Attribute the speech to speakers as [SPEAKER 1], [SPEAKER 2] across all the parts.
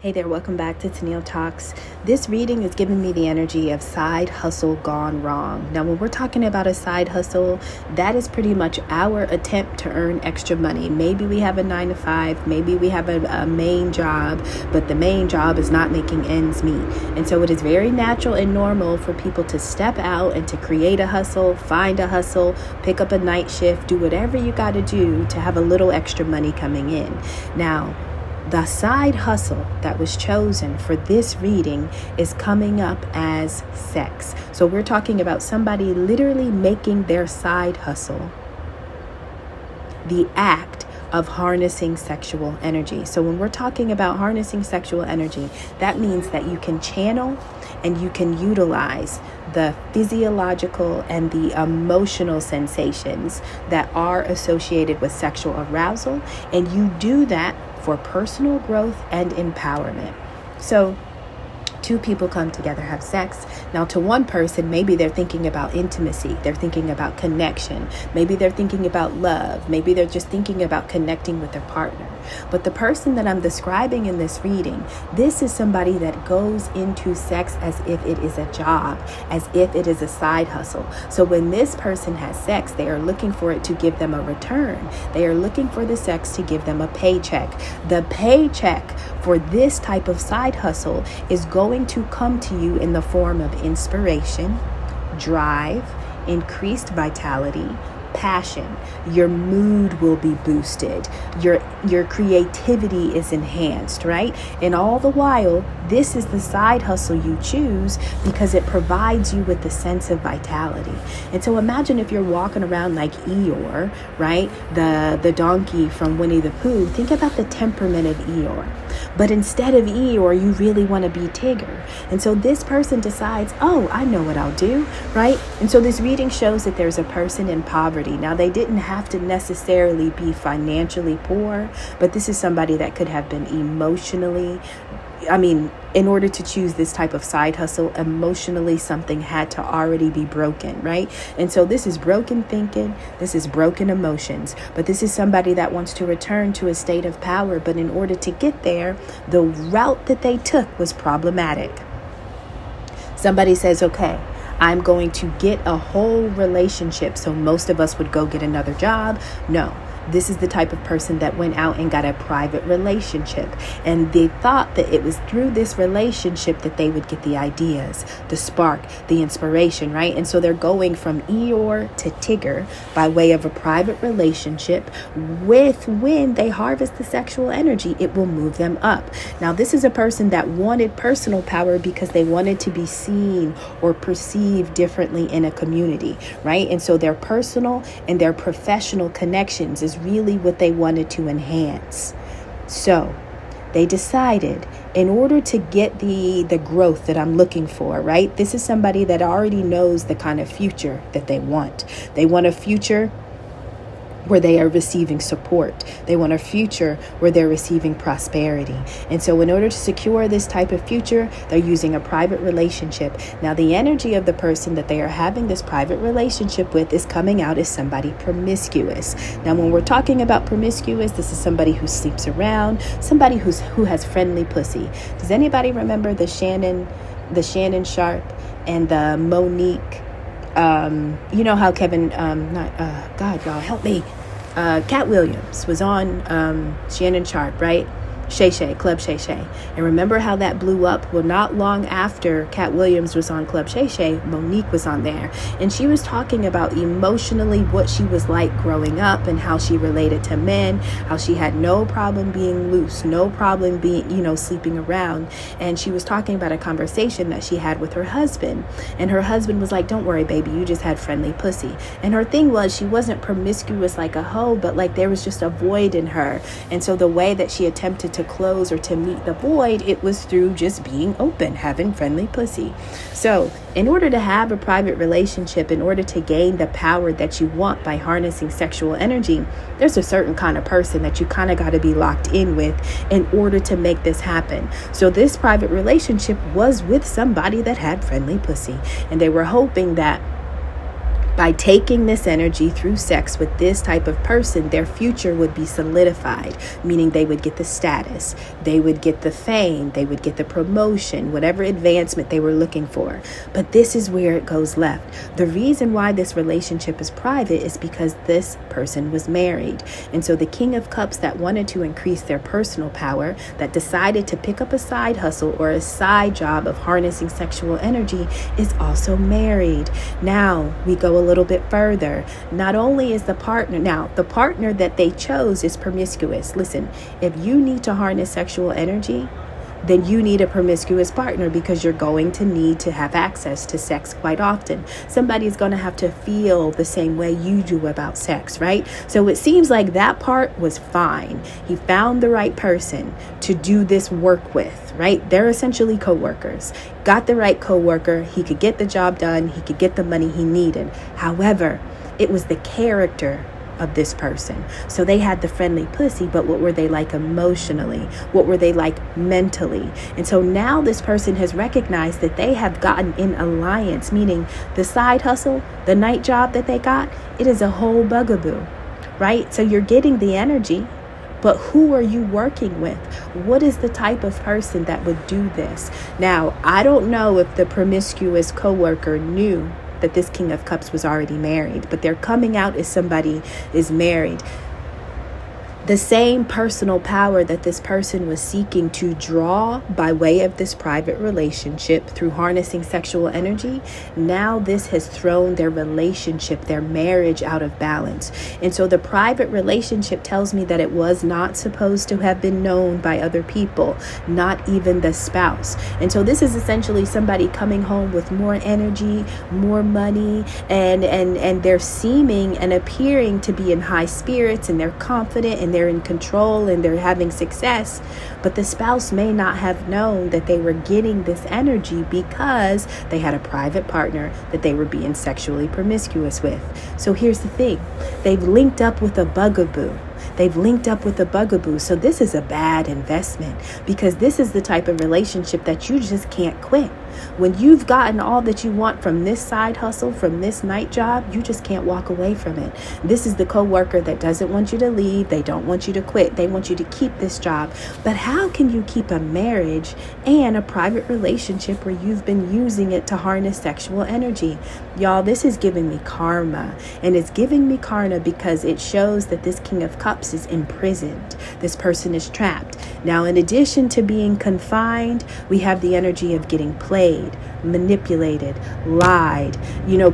[SPEAKER 1] Hey there, welcome back to Tennille Talks. This reading is giving me the energy of side hustle gone wrong. Now, when we're talking about a side hustle, that is pretty much our attempt to earn extra money. Maybe we have a 9 to 5, maybe we have a main job, but the main job is not making ends meet. And so it is very natural and normal for people to step out and to create a hustle, find a hustle, pick up a night shift, do whatever you got to do to have a little extra money coming in. Now, the side hustle that was chosen for this reading is coming up as sex. So we're talking about somebody literally making their side hustle the act of harnessing sexual energy. So when we're talking about harnessing sexual energy, that means that you can channel and you can utilize the physiological and the emotional sensations that are associated with sexual arousal, and you do that for personal growth and empowerment. So two people come together, have sex. Now, to one person, maybe they're thinking about intimacy. They're thinking about connection. Maybe they're thinking about love. Maybe they're just thinking about connecting with their partner. But the person that I'm describing in this reading, this is somebody that goes into sex as if it is a job, as if it is a side hustle. So when this person has sex, they are looking for it to give them a return. They are looking for the sex to give them a paycheck. The paycheck for this type of side hustle is going to come to you in the form of inspiration, drive, increased vitality, passion. Your mood will be boosted. Your creativity is enhanced, right? And all the while, this is the side hustle you choose because it provides you with the sense of vitality. And so imagine if you're walking around like Eeyore, right? The donkey from Winnie the Pooh. Think about the temperament of Eeyore. But instead of Eeyore, you really want to be Tigger. And so this person decides, oh, I know what I'll do, right? And so this reading shows that there's a person in poverty. Now, they didn't have to necessarily be financially poor, but this is somebody that could have been emotionally, in order to choose this type of side hustle, emotionally something had to already be broken, right? And so this is broken thinking, this is broken emotions, but this is somebody that wants to return to a state of power. But in order to get there, the route that they took was problematic. Somebody says, okay, I'm going to get a whole relationship. So most of us would go get another job. No. This is the type of person that went out and got a private relationship. And they thought that it was through this relationship that they would get the ideas, the spark, the inspiration, right? And so they're going from Eeyore to Tigger by way of a private relationship with, when they harvest the sexual energy, it will move them up. Now, this is a person that wanted personal power because they wanted to be seen or perceived differently in a community, right? And so their personal and their professional connections is really what they wanted to enhance. So they decided, in order to get the growth that I'm looking for, right? This is somebody that already knows the kind of future that they want. They want a future where they are receiving support. They want a future where they're receiving prosperity. And so in order to secure this type of future, they're using a private relationship. Now, the energy of the person that they are having this private relationship with is coming out as somebody promiscuous. Now, when we're talking about promiscuous, this is somebody who sleeps around, somebody who has friendly pussy. Does anybody remember the Shannon Sharp and the Monique? You know how Kevin, God, y'all help me. Cat Williams was on Shannon Sharp, right? Shay Shay, Club Shay Shay. And remember how that blew up? Well, not long after Cat Williams was on Club Shay Shay, Monique was on there. And she was talking about emotionally what she was like growing up and how she related to men, how she had no problem being loose, no problem being, sleeping around. And she was talking about a conversation that she had with her husband. And her husband was like, don't worry, baby, you just had friendly pussy. And her thing was, she wasn't promiscuous like a hoe, but like there was just a void in her. And so the way that she attempted to close or to meet the void, it was through just being open, having friendly pussy. So in order to have a private relationship, in order to gain the power that you want by harnessing sexual energy, there's a certain kind of person that you kind of got to be locked in with in order to make this happen. So this private relationship was with somebody that had friendly pussy, and they were hoping that By taking this energy through sex with this type of person, their future would be solidified, meaning they would get the status, they would get the fame, they would get the promotion, whatever advancement they were looking for. But this is where it goes left. The reason why this relationship is private is because this person was married. And so the King of Cups that wanted to increase their personal power, that decided to pick up a side hustle or a side job of harnessing sexual energy, is also married. Now we go a little bit further. Not only is the partner that they chose is promiscuous. Listen, if you need to harness sexual energy, then you need a promiscuous partner, because you're going to need to have access to sex quite often. Somebody's going to have to feel the same way you do about sex, right? So it seems like that part was fine. He found the right person to do this work with, right? They're essentially co-workers. Got the right co-worker. He could get the job done. He could get the money he needed. However, it was the character of this person. So they had the friendly pussy, but what were they like emotionally? What were they like mentally? And so now this person has recognized that they have gotten in alliance, meaning the side hustle, the night job that they got, it is a whole bugaboo, right? So you're getting the energy, but who are you working with? What is the type of person that would do this? Now, I don't know if the promiscuous coworker knew that this King of Cups was already married, but they're coming out as somebody is married. The same personal power that this person was seeking to draw by way of this private relationship through harnessing sexual energy, now this has thrown their relationship, their marriage out of balance. And so the private relationship tells me that it was not supposed to have been known by other people, not even the spouse. And so this is essentially somebody coming home with more energy, more money, and they're seeming and appearing to be in high spirits, and they're confident, and they're in control, and they're having success. But the spouse may not have known that they were getting this energy because they had a private partner that they were being sexually promiscuous with. So here's the thing. They've linked up with a bugaboo. So this is a bad investment, because this is the type of relationship that you just can't quit. When you've gotten all that you want from this side hustle, from this night job, you just can't walk away from it. This is the coworker that doesn't want you to leave. They don't want you to quit. They want you to keep this job. But how can you keep a marriage and a private relationship where you've been using it to harness sexual energy? Y'all, this is giving me karma. And it's giving me karma because it shows that this King of Cups is imprisoned. This person is trapped. Now, in addition to being confined, we have the energy of getting played, manipulated, lied,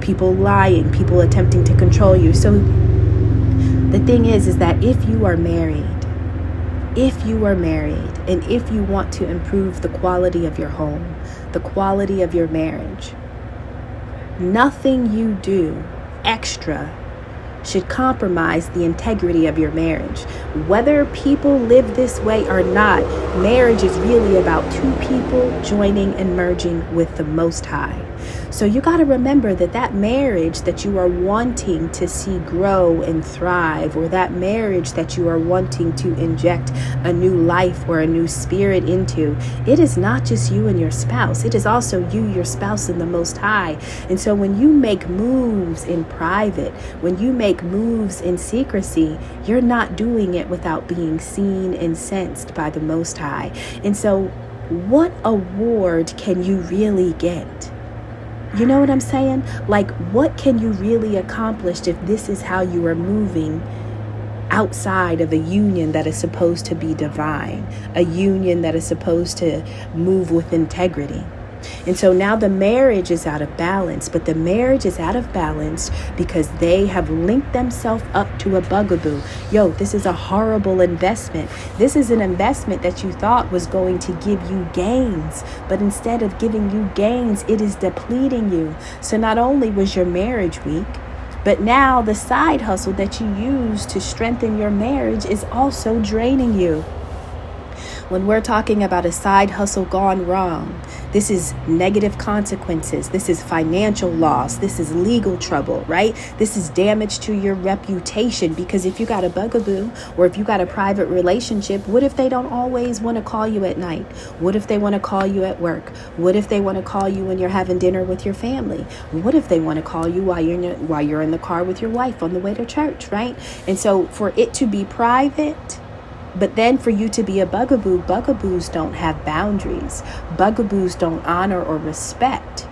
[SPEAKER 1] people lying, people attempting to control you. So the thing is that if you are married, and if you want to improve the quality of your home, the quality of your marriage, nothing you do extra should compromise the integrity of your marriage. Whether people live this way or not, marriage is really about two people joining and merging with the Most High. So you got to remember that marriage that you are wanting to see grow and thrive, or that marriage that you are wanting to inject a new life or a new spirit into, it is not just you and your spouse. It is also you, your spouse, and the Most High. And so when you make moves in private, when you make moves in secrecy, you're not doing it without being seen and sensed by the Most High. And so what award can you really get? You know what I'm saying? Like, what can you really accomplish if this is how you are moving outside of a union that is supposed to be divine, a union that is supposed to move with integrity? And so now the marriage is out of balance, but the marriage is out of balance because they have linked themselves up to a bugaboo. Yo, this is a horrible investment. This is an investment that you thought was going to give you gains, but instead of giving you gains, it is depleting you. So not only was your marriage weak, but now the side hustle that you use to strengthen your marriage is also draining you. When we're talking about a side hustle gone wrong, this is negative consequences. This is financial loss. This is legal trouble, right? This is damage to your reputation, because if you got a bugaboo or if you got a private relationship, what if they don't always want to call you at night? What if they want to call you at work? What if they want to call you when you're having dinner with your family? What if they want to call you while you're in the car with your wife on the way to church, right? And so for it to be private, but then for you to be a bugaboo, bugaboos don't have boundaries. Bugaboos don't honor or respect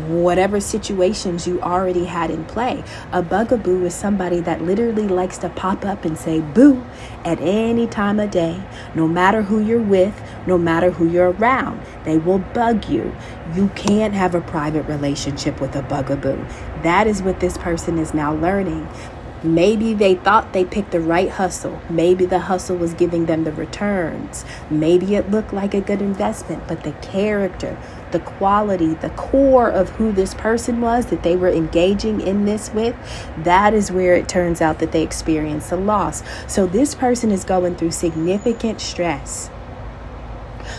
[SPEAKER 1] whatever situations you already had in play. A bugaboo is somebody that literally likes to pop up and say boo at any time of day, no matter who you're with, no matter who you're around. They will bug you. You can't have a private relationship with a bugaboo. That is what this person is now learning. Maybe they thought they picked the right hustle. Maybe the hustle was giving them the returns. Maybe it looked like a good investment, but the character, the quality, the core of who this person was that they were engaging in this with, that is where it turns out that they experienced a loss. So this person is going through significant stress.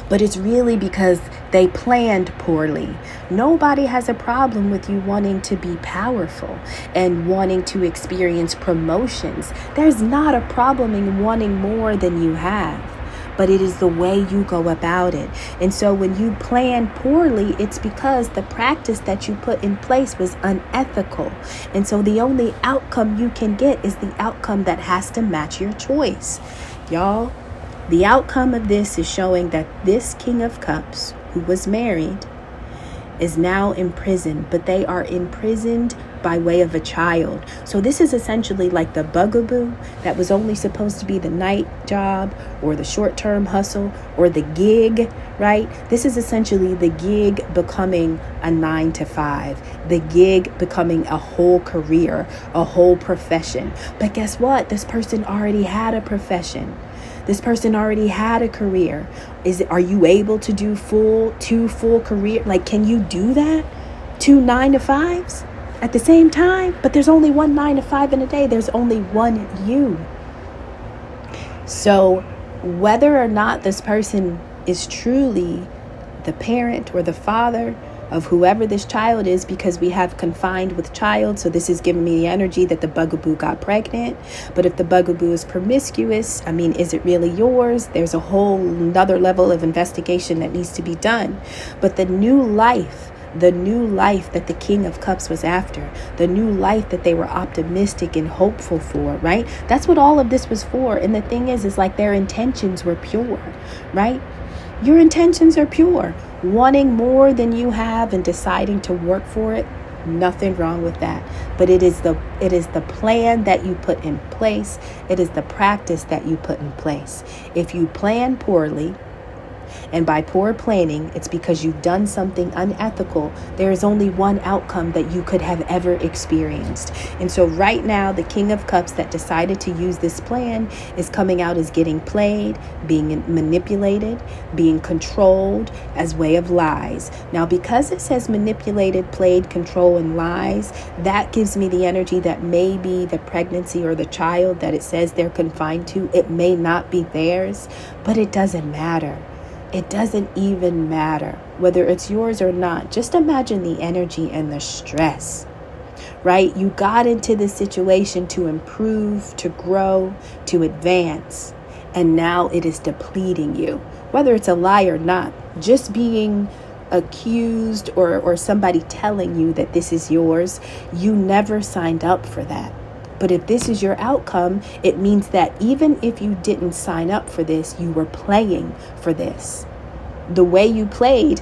[SPEAKER 1] But it's really because they planned poorly. Nobody has a problem with you wanting to be powerful and wanting to experience promotions. There's not a problem in wanting more than you have, but it is the way you go about it. And so when you plan poorly, it's because the practice that you put in place was unethical. And so the only outcome you can get is the outcome that has to match your choice. Y'all, the outcome of this is showing that this King of Cups, who was married, is now imprisoned, but they are imprisoned by way of a child. So this is essentially like the bugaboo that was only supposed to be the night job or the short-term hustle or the gig, right? This is essentially the gig becoming a 9-to-5, the gig becoming a whole career, a whole profession. But guess what? This person already had a profession. This person already had a career. Are you able to do two full career? Like, can you do that? 2 9-to-5s at the same time? But there's only one 9-to-5 in a day. There's only one you. So whether or not this person is truly the parent or the father of whoever this child is, because we have confined with child, so this is giving me the energy that the bugaboo got pregnant. But if the bugaboo is promiscuous, I mean, is it really yours? There's a whole another level of investigation that needs to be done. But the new life that the King of Cups was after, the new life that they were optimistic and hopeful for, right? That's what all of this was for. And the thing is like their intentions were pure, right? Your intentions are pure. Wanting more than you have and deciding to work for it, nothing wrong with that. But it is the plan that you put in place. It is the practice that you put in place. If you plan poorly, and by poor planning, it's because you've done something unethical, there is only one outcome that you could have ever experienced. And so right now, the King of Cups that decided to use this plan is coming out as getting played, being manipulated, being controlled as way of lies. Now, because it says manipulated, played, control, and lies, that gives me the energy that maybe the pregnancy or the child that it says they're confined to, it may not be theirs, but it doesn't matter. It doesn't even matter whether it's yours or not. Just imagine the energy and the stress, right? You got into this situation to improve, to grow, to advance, and now it is depleting you. Whether it's a lie or not, just being accused or somebody telling you that this is yours, you never signed up for that. But if this is your outcome, it means that even if you didn't sign up for this, you were playing for this. The way you played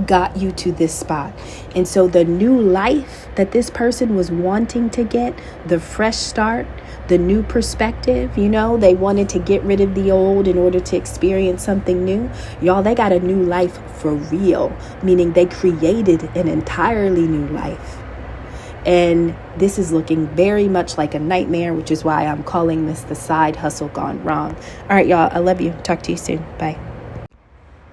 [SPEAKER 1] got you to this spot. And so the new life that this person was wanting to get, the fresh start, the new perspective, they wanted to get rid of the old in order to experience something new. Y'all, they got a new life for real, meaning they created an entirely new life. And this is looking very much like a nightmare, which is why I'm calling this the side hustle gone wrong. All right, y'all, I love you. Talk to you soon. Bye.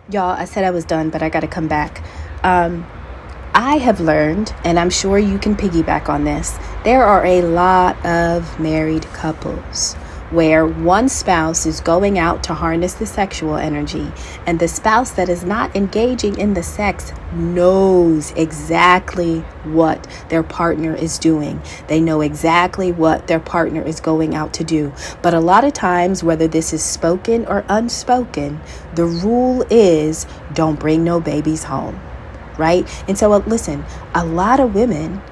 [SPEAKER 1] Y'all, I said I was done, but I got to come back. I have learned, and I'm sure you can piggyback on this, there are a lot of married couples where one spouse is going out to harness the sexual energy, and the spouse that is not engaging in the sex knows exactly what their partner is doing. They know exactly what their partner is going out to do. But a lot of times, whether this is spoken or unspoken, the rule is don't bring no babies home, right? And so listen, a lot of women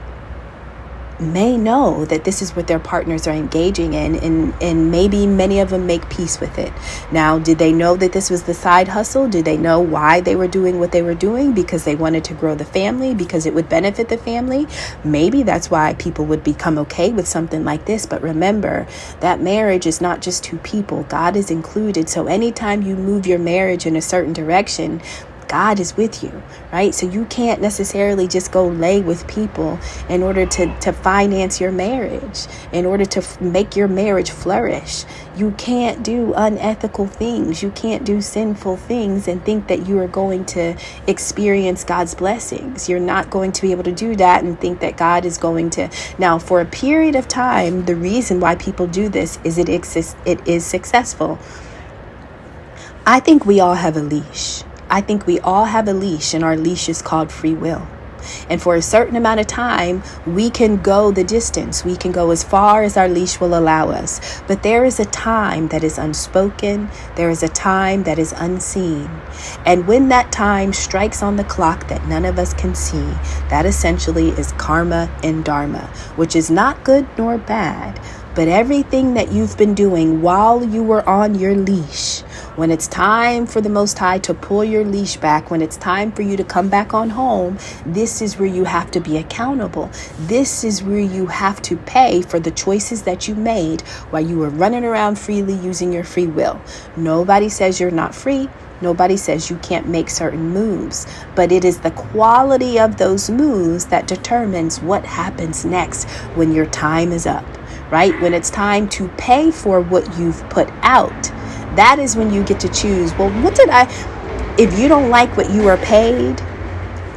[SPEAKER 1] may know that this is what their partners are engaging in, and maybe many of them make peace with it. Now, did they know that this was the side hustle? Did they know why they were doing what they were doing? Because they wanted to grow the family, because it would benefit the family? Maybe that's why people would become okay with something like this. But remember that marriage is not just two people. God is included. So anytime you move your marriage in a certain direction, God is with you, right? So you can't necessarily just go lay with people in order to finance your marriage, in order to make your marriage flourish. You can't do unethical things. You can't do sinful things and think that you are going to experience God's blessings. You're not going to be able to do that and think that God is going to. Now, for a period of time, the reason why people do this is it is successful. I think we all have a leash. I think we all have a leash, and our leash is called free will. And for a certain amount of time, we can go the distance. We can go as far as our leash will allow us. But there is a time that is unspoken. There is a time that is unseen. And when that time strikes on the clock that none of us can see, that essentially is karma and dharma, which is not good nor bad. But everything that you've been doing while you were on your leash, when it's time for the Most High to pull your leash back, when it's time for you to come back on home, this is where you have to be accountable. This is where you have to pay for the choices that you made while you were running around freely using your free will. Nobody says you're not free. Nobody says you can't make certain moves, but it is the quality of those moves that determines what happens next when your time is up, right? When it's time to pay for what you've put out, that is when you get to choose. Well, if you don't like what you are paid,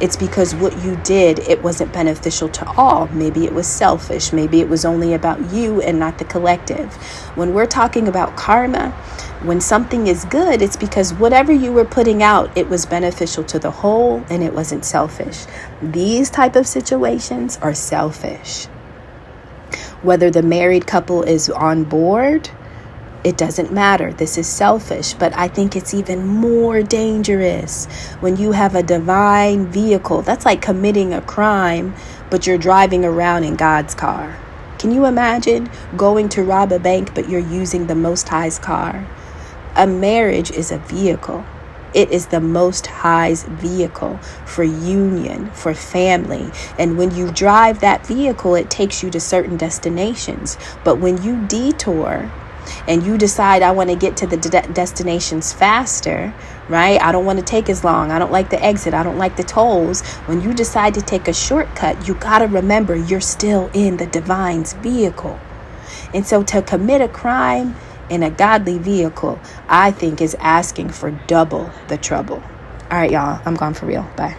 [SPEAKER 1] it's because what you did, it wasn't beneficial to all. Maybe it was selfish. Maybe it was only about you and not the collective. When we're talking about karma, when something is good, it's because whatever you were putting out, it was beneficial to the whole and it wasn't selfish. These type of situations are selfish. Whether the married couple is on board, it doesn't matter. This is selfish. But I think it's even more dangerous when you have a divine vehicle. That's like committing a crime, but you're driving around in God's car. Can you imagine going to rob a bank, but you're using the Most High's car? A marriage is a vehicle. It is the Most High's vehicle for union, for family. And when you drive that vehicle, it takes you to certain destinations. But when you detour and you decide, I want to get to the destinations faster, right? I don't want to take as long. I don't like the exit. I don't like the tolls. When you decide to take a shortcut, you got to remember you're still in the divine's vehicle. And so to commit a crime in a godly vehicle, I think is asking for double the trouble. All right, y'all, I'm gone for real. Bye.